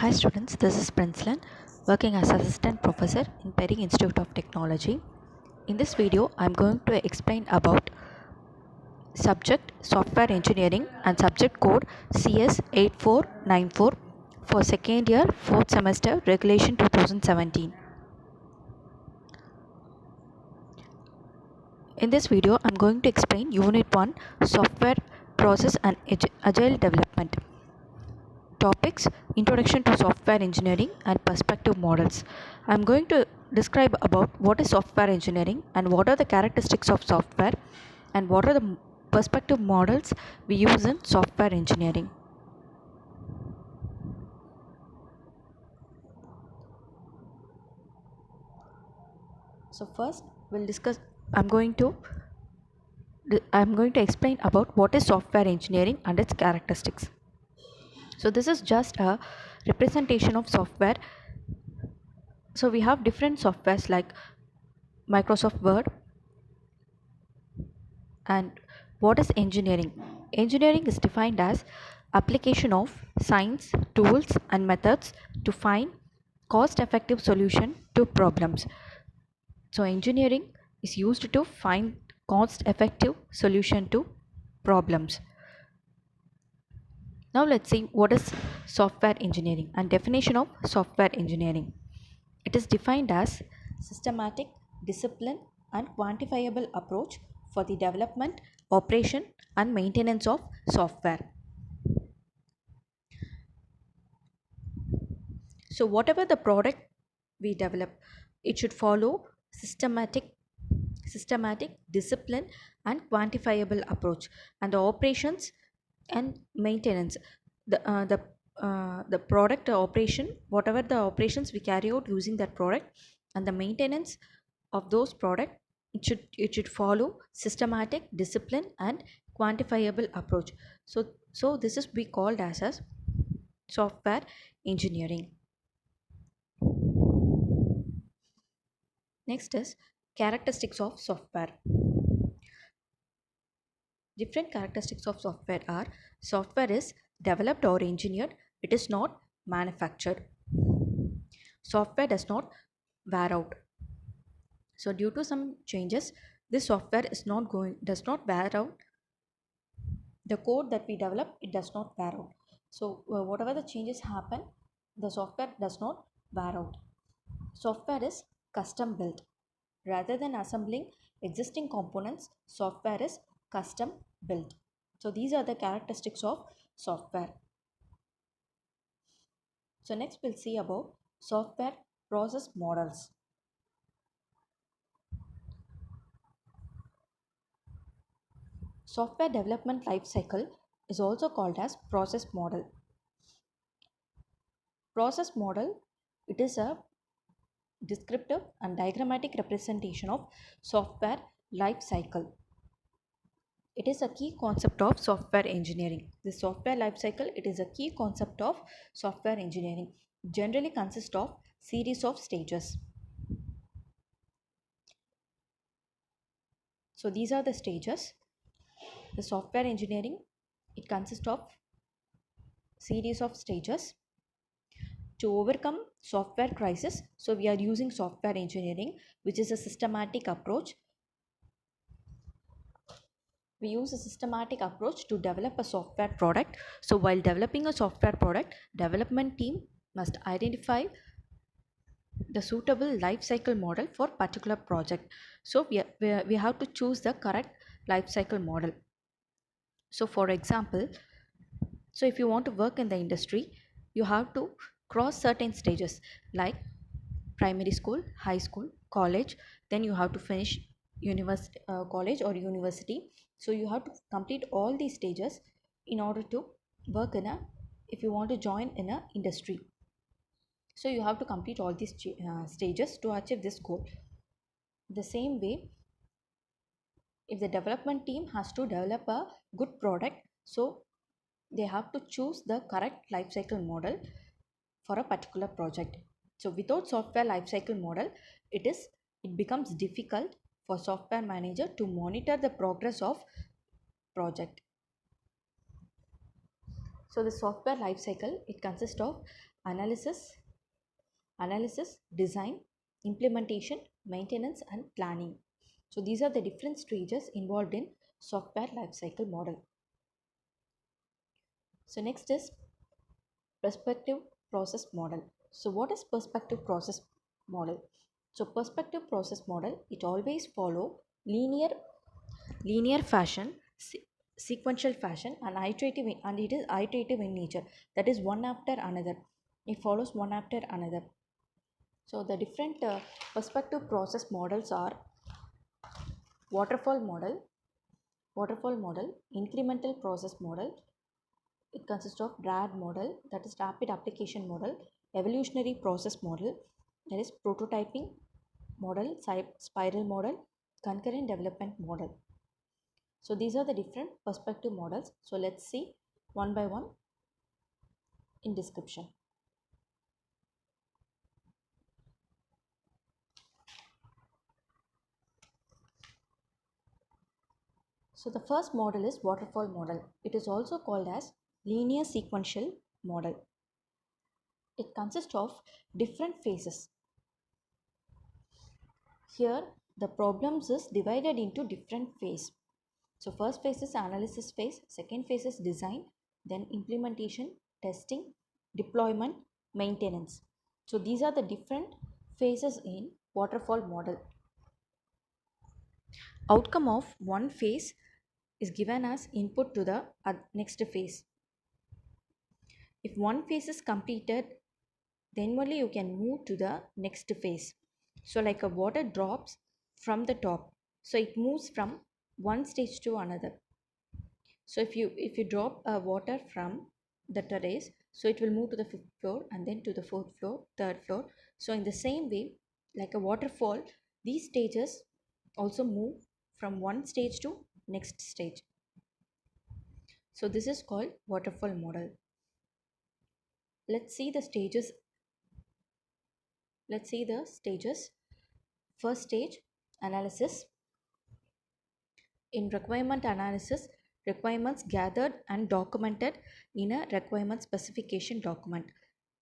Hi students, this is Princelan working as assistant professor in Perry Institute of Technology. In this video, I am going to explain about subject software engineering and subject code CS 8494 for second year 4th semester regulation 2017. In this video, I am going to explain unit 1 software process and agile development. Topics: Introduction to Software Engineering and Perspective Models. I am going to describe about what is software engineering and what are the characteristics of software and what are the perspective models we use in software engineering. So first we'll discuss I'm going to explain about what is software engineering and its characteristics. So this is just a representation of software. So we have different softwares like Microsoft Word. And what is engineering? Engineering is defined as application of science, tools and methods to find cost-effective solution to problems. So engineering is used to find cost-effective solution to problems. Now let's see what is software engineering and definition of software engineering. It is defined as systematic, disciplined and quantifiable approach for the development, operation and maintenance of software. So whatever the product we develop, it should follow systematic, discipline and quantifiable approach, and the operations and maintenance, the product operation, whatever the operations we carry out using that product, and the maintenance of those product, it should follow systematic, discipline and quantifiable approach. So this is be called as software engineering. Next is characteristics of software. Different characteristics of software are: software is developed or engineered, it is not manufactured. Software does not wear out. So due to some changes, this software does not wear out. The code that we develop, it does not wear out. So whatever the changes happen, the software does not wear out. Software is custom built. Rather than assembling existing components, software is custom built. So these are the characteristics of software. So next we'll see about software process models. Software development life cycle is also called as process model. Process model, it is a descriptive and diagrammatic representation of software life cycle. It is a key concept of software engineering. The software life cycle, it is a key concept of software engineering. Generally consists of series of stages. So these are the stages. The software engineering, it consists of series of stages. To overcome software crisis, so we are using software engineering, which is a systematic approach. We use a systematic approach to develop a software product. So while developing a software product, development team must identify the suitable life cycle model for particular project. So we have to choose the correct life cycle model. So for example, so if you want to work in the industry, you have to cross certain stages like primary school, high school, college, then you have to finish university, college or university. So you have to complete all these stages in order to work in a, if you want to join in a industry. So you have to complete all these stages to achieve this goal. The same way, if the development team has to develop a good product, so they have to choose the correct lifecycle model for a particular project. So without software lifecycle model, it becomes difficult for software manager to monitor the progress of project. So the software lifecycle, it consists of analysis, design, implementation, maintenance, and planning. So these are the different stages involved in software lifecycle model. So next is perspective process model. So what is perspective process model? So perspective process model, it always follow linear fashion, sequential fashion, and it is iterative in nature. That is one after another. It follows one after another. So the different perspective process models are waterfall model, incremental process model. It consists of RAD model, that is rapid application model, evolutionary process model, that is prototyping model, spiral model, concurrent development model. So these are the different perspective models. So let's see one by one in description. So the first model is waterfall model. It is also called as linear sequential model. It consists of different phases. Here the problems is divided into different phases. So first phase is analysis phase, second phase is design, then implementation, testing, deployment, maintenance. So these are the different phases in waterfall model. Outcome of one phase is given as input to the next phase. If one phase is completed, then only you can move to the next phase. So like a water drops from the top, so it moves from one stage to another. So if you drop water from the terrace, so it will move to the fifth floor and then to the fourth floor, third floor. So in the same way, like a waterfall, these stages also move from one stage to next stage. So this is called waterfall model. Let's see the stages. First stage, analysis. In requirement analysis, requirements gathered and documented in a requirement specification document.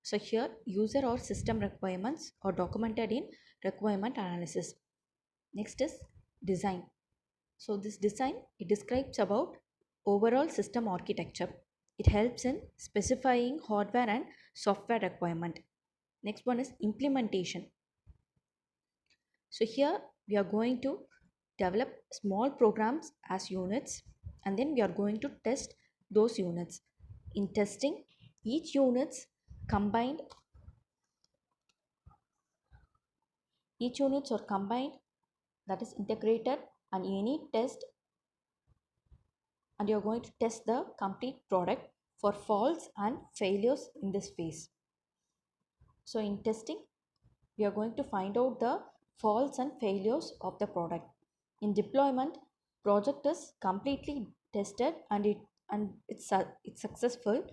So here user or system requirements are documented in requirement analysis. Next is design. So this design, it describes about overall system architecture. It helps in specifying hardware and software requirement. Next one is implementation. So here we are going to develop small programs as units, and then we are going to test those units. In testing, each combined units are combined, that is integrated, and any test, and you are going to test the complete product for faults and failures in this phase. So in testing, we are going to find out the faults and failures of the product. In deployment, project is completely tested and it's successful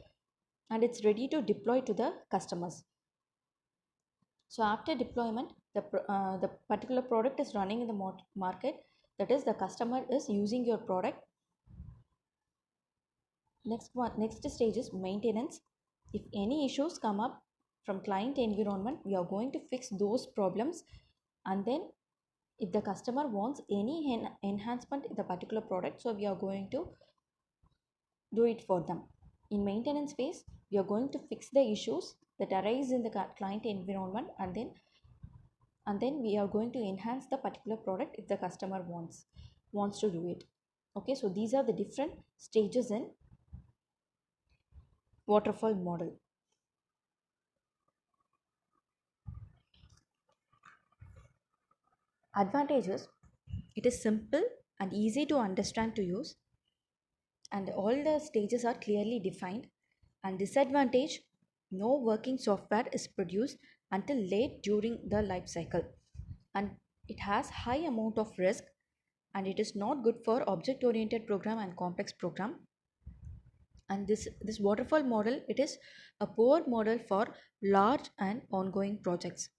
and it's ready to deploy to the customers. So after deployment, the particular product is running in the market, that is the customer is using your product. Next stage is maintenance. If any issues come up from client environment, we are going to fix those problems, and then if the customer wants any enhancement in the particular product, so we are going to do it for them. In maintenance phase, we are going to fix the issues that arise in the client environment, and then we are going to enhance the particular product if the customer wants to do it. Okay, so these are the different stages in waterfall model. Advantages: it is simple and easy to understand to use, and all the stages are clearly defined. And disadvantage: no working software is produced until late during the life cycle, and it has high amount of risk, and it is not good for object oriented program and complex program. And this waterfall model, it is a poor model for large and ongoing projects.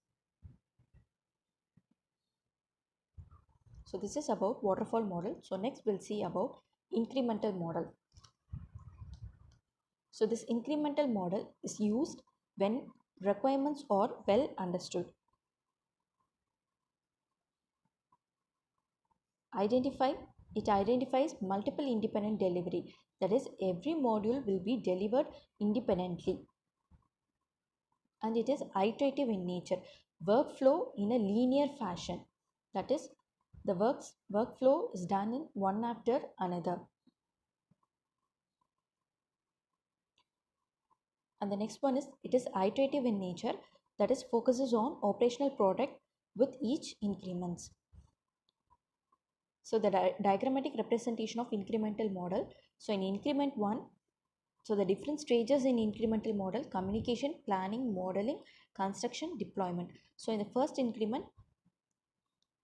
So this is about waterfall model. So next we'll see about incremental model. So this incremental model is used when requirements are well understood. Identify It identifies multiple independent delivery, that is, every module will be delivered independently, and it is iterative in nature, workflow in a linear fashion, that is, the workflow is done in one after another. And the next one is, it is iterative in nature, that is, focuses on operational product with each increments. So the diagrammatic representation of incremental model. So in increment 1, so the different stages in incremental model: communication, planning, modeling, construction, deployment. So in the first increment,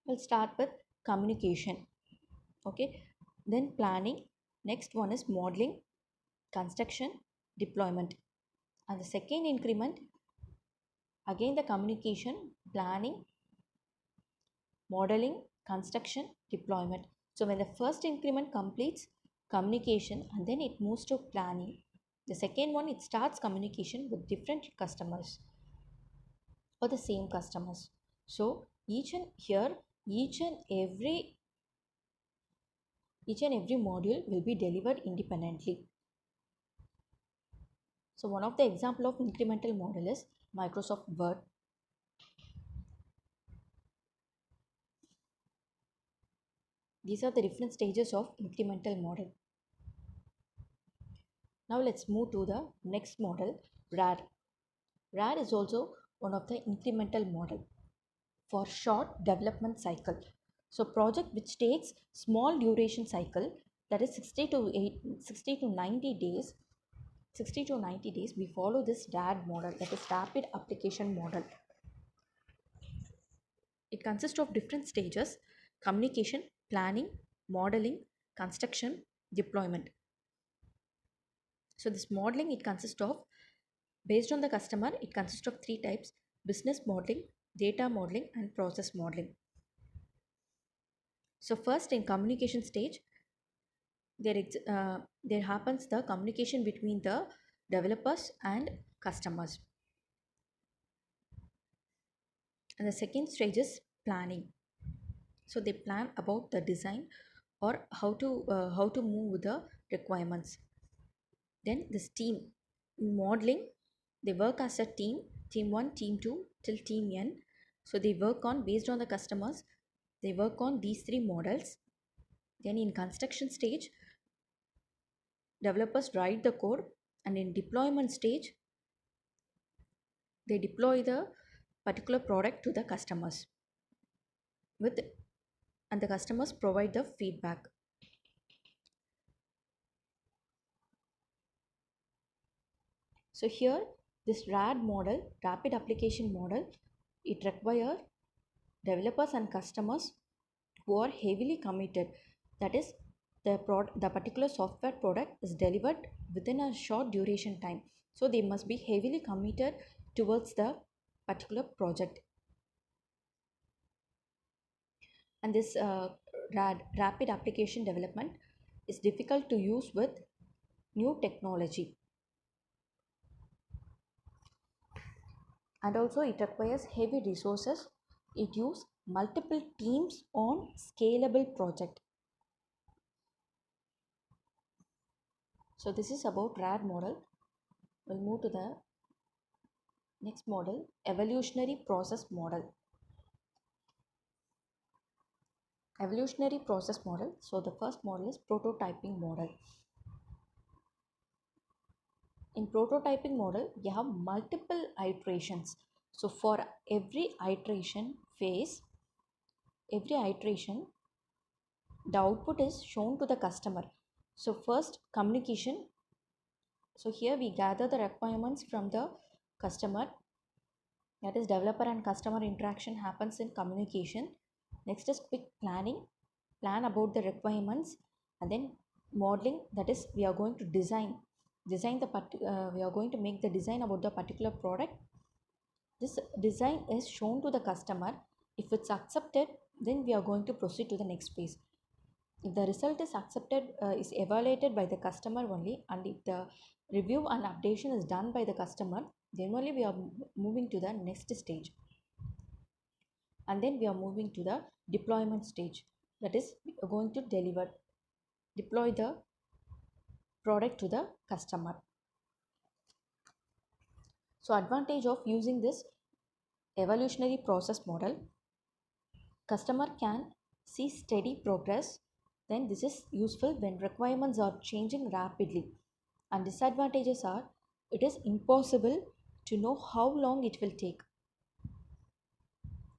we'll start with communication. Okay, then planning. Next one is modeling, construction, deployment. And the second increment, again the communication, planning, modeling, construction, deployment. So when the first increment completes communication and then it moves to planning, the second one, it starts communication with different customers or the same customers. So each and every module will be delivered independently. So one of the example of incremental model is Microsoft Word. These are the different stages of incremental model. Now let's move to the next model, RAD. RAD is also one of the incremental model for short development cycle. So project which takes small duration cycle, that is 60 to 90 days. 60 to 90 days, we follow this RAD model, that is rapid application model. It consists of different stages: communication, planning, modeling, construction, deployment. So this modeling, it consists of, based on the customer, it consists of three types: business modeling, data modeling, and process modeling. So first, in communication stage, there happens the communication between the developers and customers. And the second stage is planning. So they plan about the design or how to move with the requirements. Then this team modeling, they work as a team 1, team 2 till team n. So they work on, based on the customers, they work on these three models. Then in construction stage, developers write the code, and in deployment stage, they deploy the particular product to the customers with, and the customers provide the feedback. So here, this RAD model, rapid application model, it requires developers and customers who are heavily committed. That is, the particular software product is delivered within a short duration time. So they must be heavily committed towards the particular project. And this rapid application development is difficult to use with new technology. And also it requires heavy resources. It uses multiple teams on scalable project. So this is about RAD model. We'll move to the next model, evolutionary process model. Evolutionary process model. So the first model is prototyping model. In prototyping model, you have multiple iterations. So for every iteration phase, every iteration, the output is shown to the customer. So first, communication. So here we gather the requirements from the customer, that is, developer and customer interaction happens in communication. Next is quick planning, plan about the requirements, and then modeling, that is, we are going to design we are going to make the design about the particular product. This design is shown to the customer. If it's accepted, then we are going to proceed to the next phase. If the result is accepted, is evaluated by the customer only, and if the review and updation is done by the customer, Then only we are moving to the next stage, and then we are moving to the deployment stage. That is, we are going to deploy the product to the customer. So advantage of using this evolutionary process model: customer can see steady progress. Then this is useful when requirements are changing rapidly. And disadvantages are, it is impossible to know how long it will take.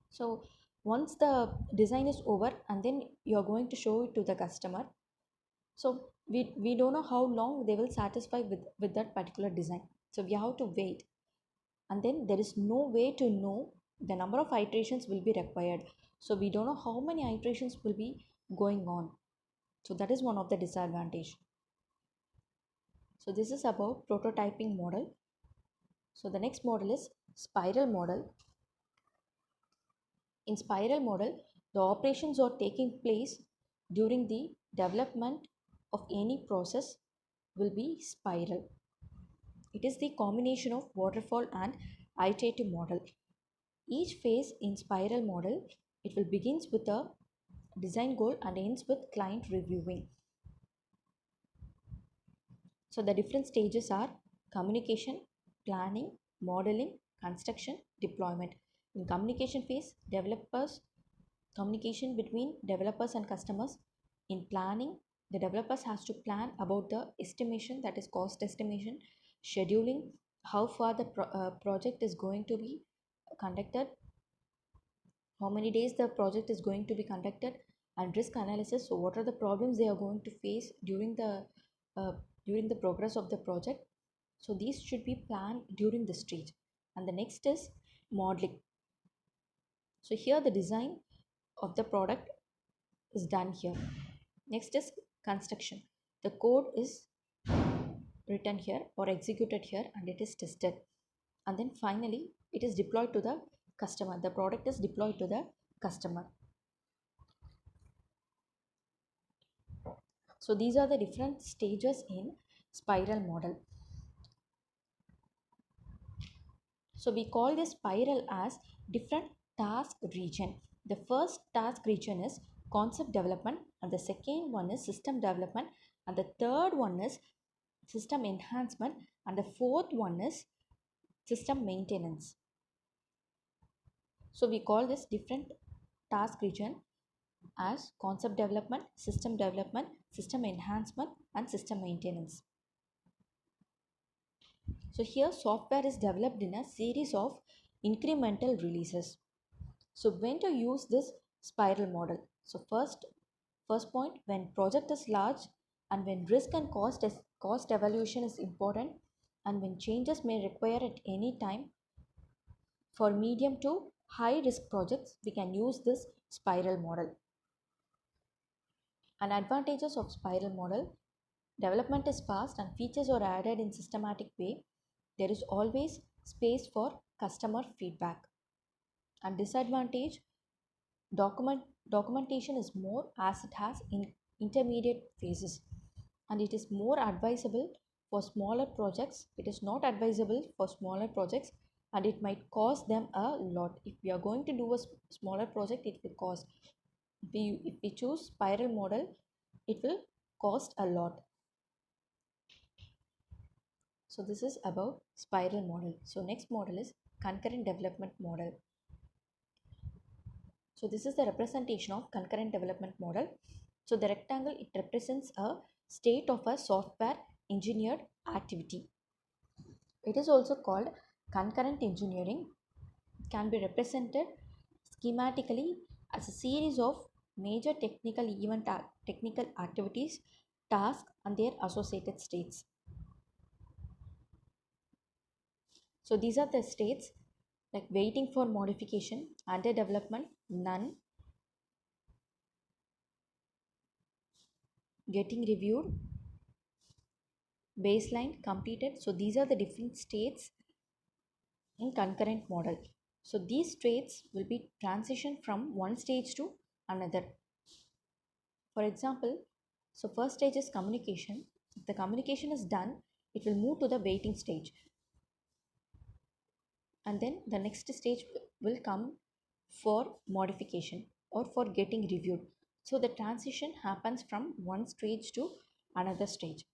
So once the design is over and then you're going to show it to the customer, so we don't know how long they will satisfy with that particular design. So we have to wait, and then there is no way to know the number of iterations will be required. So we don't know how many iterations will be going on. So that is one of the disadvantage. So this is about prototyping model. So the next model is spiral model. In spiral model, the operations are taking place during the development of any process will be spiral. It is the combination of waterfall and iterative model. Each phase in spiral model, it will begins with a design goal and ends with client reviewing. So the different stages are communication, planning, modeling, construction, deployment. In communication phase, developers communication between developers and customers. In planning, the developers has to plan about the estimation, that is cost estimation, scheduling, how far the project is going to be conducted, how many days the project is going to be conducted, and risk analysis. So what are the problems they are going to face uh, during the progress of the project. So these should be planned during the stage. And the next is modeling. So here the design of the product is done here. Next is construction. The code is written here or executed here and it is tested. And then finally, it is deployed to the customer. The product is deployed to the customer. So these are the different stages in spiral model. So we call this spiral as different task region. The first task region is concept development, and the second one is system development, and the third one is system enhancement, and the fourth one is system maintenance. So we call this different task region as concept development, system enhancement, and system maintenance. So here software is developed in a series of incremental releases. So when to use this spiral model? So first point, when project is large and when risk and cost evaluation is important, and when changes may require at any time. For medium to high risk projects, we can use this spiral model. And advantages of spiral model: development is fast and features are added in systematic way. There is always space for customer feedback. And disadvantage: documentation is more as it has in intermediate phases, and it is more advisable for smaller projects. It is not advisable for smaller projects, and it might cost them a lot. If we are going to do a smaller project, it will cost. If we choose spiral model, it will cost a lot. So this is about spiral model. So next model is concurrent development model. So this is the representation of concurrent development model. So the rectangle, it represents a state of a software engineered activity. It is also called concurrent engineering. It can be represented schematically as a series of major technical activities, tasks, and their associated states. So these are the states, like waiting for modification, under development, none, getting reviewed, baseline, completed. So these are the different states in concurrent model. So these states will be transition from one stage to another. For example, so first stage is communication. If the communication is done, it will move to the waiting stage. and then the next stage will come for modification or for getting reviewed. So the transition happens from one stage to another stage.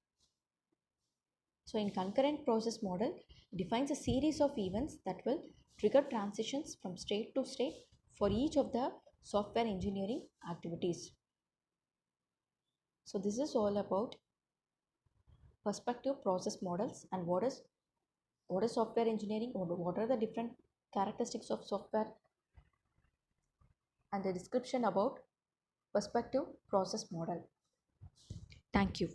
So in concurrent process model defines a series of events that will trigger transitions from state to state for each of the software engineering activities. So this is all about perspective process models and what is software engineering, what are the different characteristics of software, and the description about perspective process model. Thank you.